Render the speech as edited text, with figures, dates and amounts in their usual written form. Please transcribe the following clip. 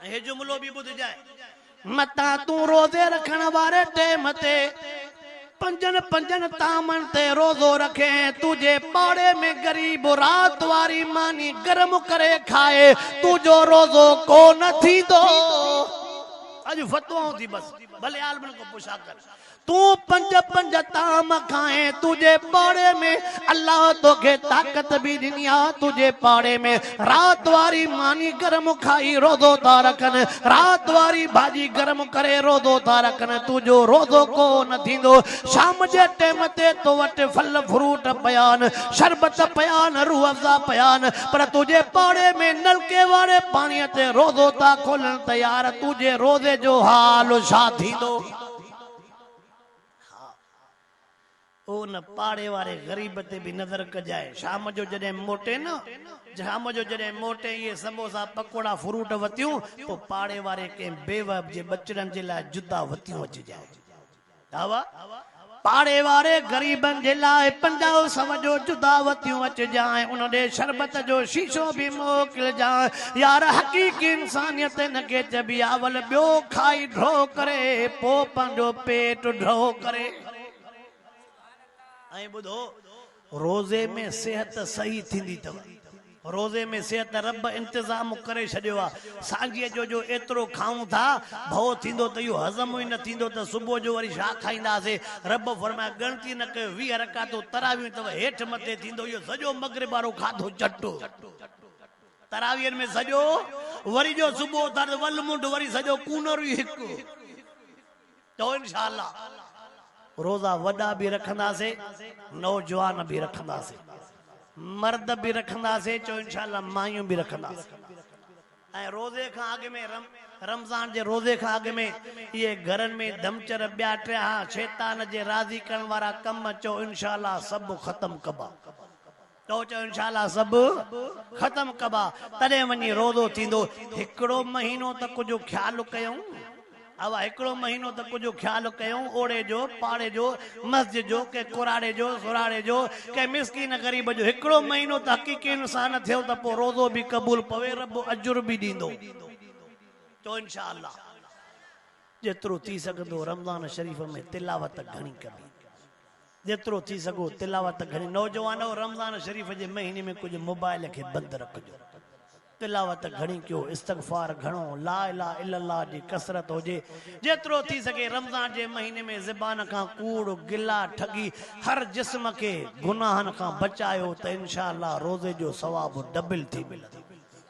हे जुमलो भी बुध जाए मता तू रोजे रखण वारे टेम ते पंजन पंजन तामन ते रोजो रखे तुझे पाड़े में गरीब रात वारी मानी गरम करे खाए तुझो रोजो को न थी दो अज फतवा थी बस भले आलमन को पुछा कर तू पंज पंज ताम खाए तुझे पाड़े में अल्लाह तो के ताकत भी दिनिया तुझे पाड़े में रात वारी मानी गरम खाई रोजो तारकन रात वारी भाजी गरम करे रोजो तारकन तुझो रोजो को न थींदो शाम जे टेम ते तो वट फल फ्रूट पयान शरबत पयान रूह अफ़ज़ा पयान पर तुझे पाड़े में नलके वाले पानी ते रोजो ता खोलन तैयार तुझे रोजे जो हाल छा थींदो उन पाड़े वारे गरीब ते भी नजर कजाए शाम जो जडे मोटे न शाम जो जडे मोटे ये समोसा पकोड़ा फ्रूट वतियूं तो पाड़े वारे के बेवब जे बचड़न जे ला जुदा वतियूं अच जाए दावा पाड़े वारे गरीबन जे लाए 50 जो जुदा वतियूं अच जाए उन दे शरबत जो शीशो भी मोकिल जाए यार हकीकी इंसानियत न के चबी आवल बियो खाई ढो करे पो पंजो पेट ढो करे बुधो रोजे में सेहत सही थींदी तव रोजे में सेहत रब इंतजाम करे छडियो आ सांझे जो एतरो खाऊं था भव थींदो त यो हजम ही न थींदो त सुबह जो वरी छा खाईंदासे रब फरमाया गणती न के 20 रकातो तरावी तव हेठ मथे थींदो यो सजो मगरिब वारो खाधो चट्टो तरावीन में सजो वरी जो सुबह तर वल मुंड वरी सजो कूनर हिक तो इंशाअल्लाह रोजा वडा भी रखंदा से नौजवान भी रखंदा से मर्द भी रखंदा से चो इंशाअल्लाह मायूं भी रखंदा से रोजे का आगे में रमजान जे रोजे का आगे में ये घरन में धमचर ब्या ट्रिया शैतान जे राजी करण वारा कम चो इंशाअल्लाह सब खत्म कबा तो चो इंशाअल्लाह सब खत्म कबा तने वनी रोजो थींदो हिकड़ो महीनो तक कुछ ख्याल कयूं अब एकड़ो महीनो तक कुछ ख्याल कयूं ओड़े जो पाड़े जो मस्जिद जो के कुराड़े जो सुराड़े जो के मिस्कीन गरीब जो एकड़ो महीनो तक हकीकी इंसान थियो त पो रोजो भी कबूल पवे रब अजुर भी दींदो तो इंशाअल्लाह जेतरो थी सकदो रमजान शरीफ में तिलावत घणी कबी जेतरो थी सको तिलावत घणी नौजवानो रमजान शरीफ जे महीने में कुछ मोबाइल के बंद रखजो तिलावत घणी क्यों इस्तगफार घणो ला इलाहा इल्लल्लाह जी कसरत होजे जेतरो थी सके रमजान जे महीने में ज़बान का कूड़ गिला ठगी हर जिस्म के गुनाहन का बचायो त इंशाअल्लाह रोजे जो सवाब डबल थी मिलंदो।